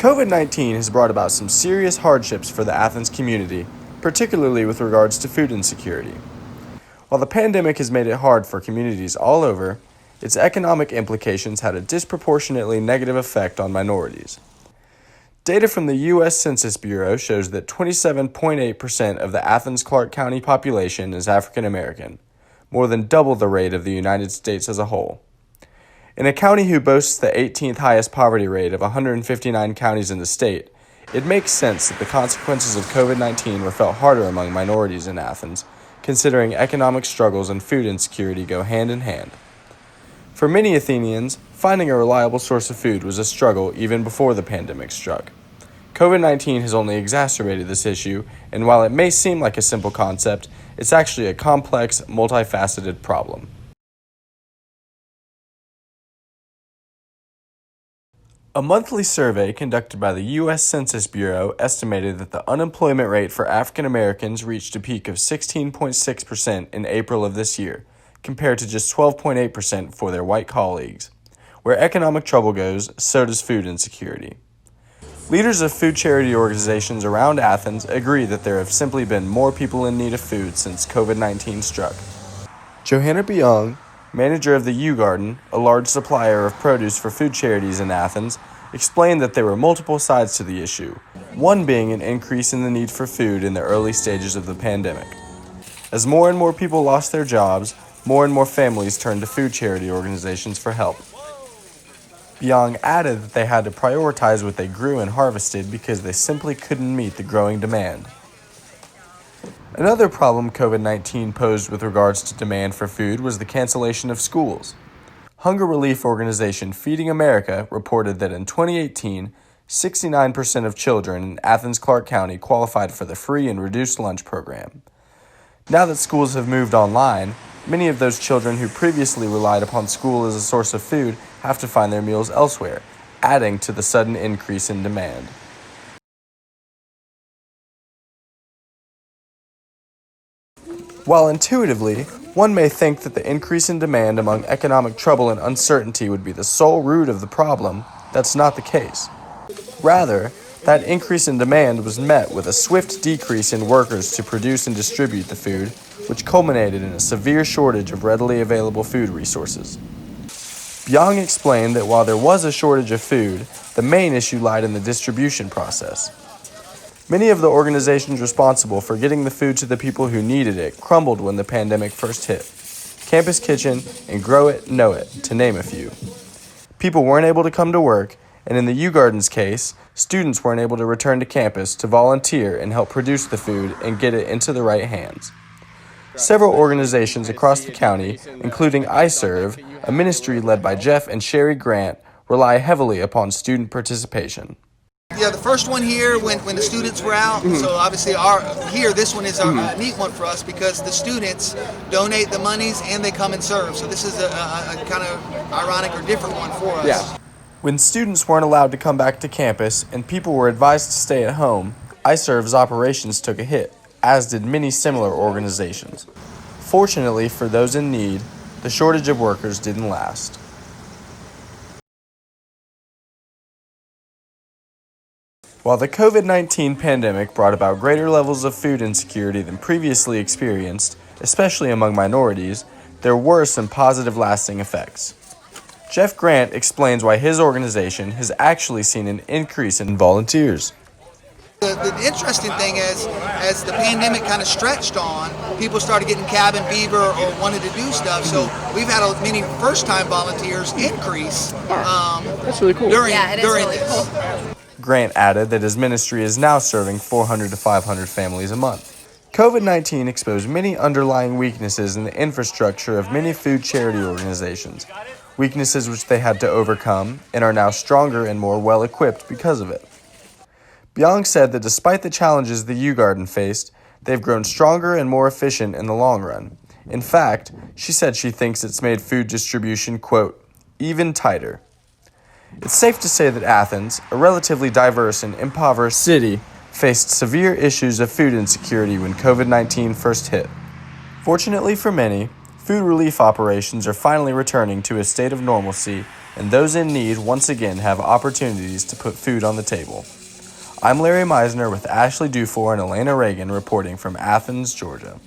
COVID-19 has brought about some serious hardships for the Athens community, particularly with regards to food insecurity. While the pandemic has made it hard for communities all over, its economic implications had a disproportionately negative effect on minorities. Data from the U.S. Census Bureau shows that 27.8% of the Athens-Clarke County population is African American, more than double the rate of the United States as a whole. In a county who boasts the 18th highest poverty rate of 159 counties in the state, it makes sense that the consequences of COVID-19 were felt harder among minorities in Athens, considering economic struggles and food insecurity go hand in hand. For many Athenians, finding a reliable source of food was a struggle even before the pandemic struck. COVID-19 has only exacerbated this issue, and while it may seem like a simple concept, it's actually a complex, multifaceted problem. A monthly survey conducted by the U.S. Census Bureau estimated that the unemployment rate for African Americans reached a peak of 16.6% in April of this year, compared to just 12.8% for their white colleagues. Where economic trouble goes, so does food insecurity. Leaders of food charity organizations around Athens agree that there have simply been more people in need of food since COVID-19 struck. Johanna Byung, manager of the U Garden, a large supplier of produce for food charities in Athens, explained that there were multiple sides to the issue, one being an increase in the need for food in the early stages of the pandemic. As more and more people lost their jobs, more and more families turned to food charity organizations for help. Byung added that they had to prioritize what they grew and harvested because they simply couldn't meet the growing demand. Another problem COVID-19 posed with regards to demand for food was the cancellation of schools. Hunger relief organization Feeding America reported that in 2018, 69% of children in Athens-Clarke County qualified for the free and reduced lunch program. Now that schools have moved online, many of those children who previously relied upon school as a source of food have to find their meals elsewhere, adding to the sudden increase in demand. While intuitively, one may think that the increase in demand among economic trouble and uncertainty would be the sole root of the problem, that's not the case. Rather, that increase in demand was met with a swift decrease in workers to produce and distribute the food, which culminated in a severe shortage of readily available food resources. Byung explained that while there was a shortage of food, the main issue lied in the distribution process. Many of the organizations responsible for getting the food to the people who needed it crumbled when the pandemic first hit. Campus Kitchen and Grow It, Know It, to name a few. People weren't able to come to work, and in the U Garden's case, students weren't able to return to campus to volunteer and help produce the food and get it into the right hands. Several organizations across the county, including iServe, a ministry led by Jeff and Sherry Grant, rely heavily upon student participation. Yeah, the first one here when the students were out, so obviously this one is a neat one for us because the students donate the monies and they come and serve. So this is a kind of ironic or different one for us. Yeah. When students weren't allowed to come back to campus and people were advised to stay at home, iServe's operations took a hit, as did many similar organizations. Fortunately for those in need, the shortage of workers didn't last. While the COVID-19 pandemic brought about greater levels of food insecurity than previously experienced, especially among minorities, there were some positive lasting effects. Jeff Grant explains why his organization has actually seen an increase in volunteers. The interesting thing is, as the pandemic kind of stretched on, people started getting cabin fever or wanted to do stuff. So we've had many first-time volunteers increase That's really cool. during really this. cool. Grant added that his ministry is now serving 400 to 500 families a month. COVID-19 exposed many underlying weaknesses in the infrastructure of many food charity organizations, weaknesses which they had to overcome and are now stronger and more well-equipped because of it. Byung said that despite the challenges the U Garden faced, they've grown stronger and more efficient in the long run. In fact, she said she thinks it's made food distribution, quote, even tighter. It's safe to say that Athens, a relatively diverse and impoverished city, faced severe issues of food insecurity when COVID-19 first hit. Fortunately for many, food relief operations are finally returning to a state of normalcy, and those in need once again have opportunities to put food on the table. I'm Larry Meisner with Ashley Dufour and Elena Reagan reporting from Athens, Georgia.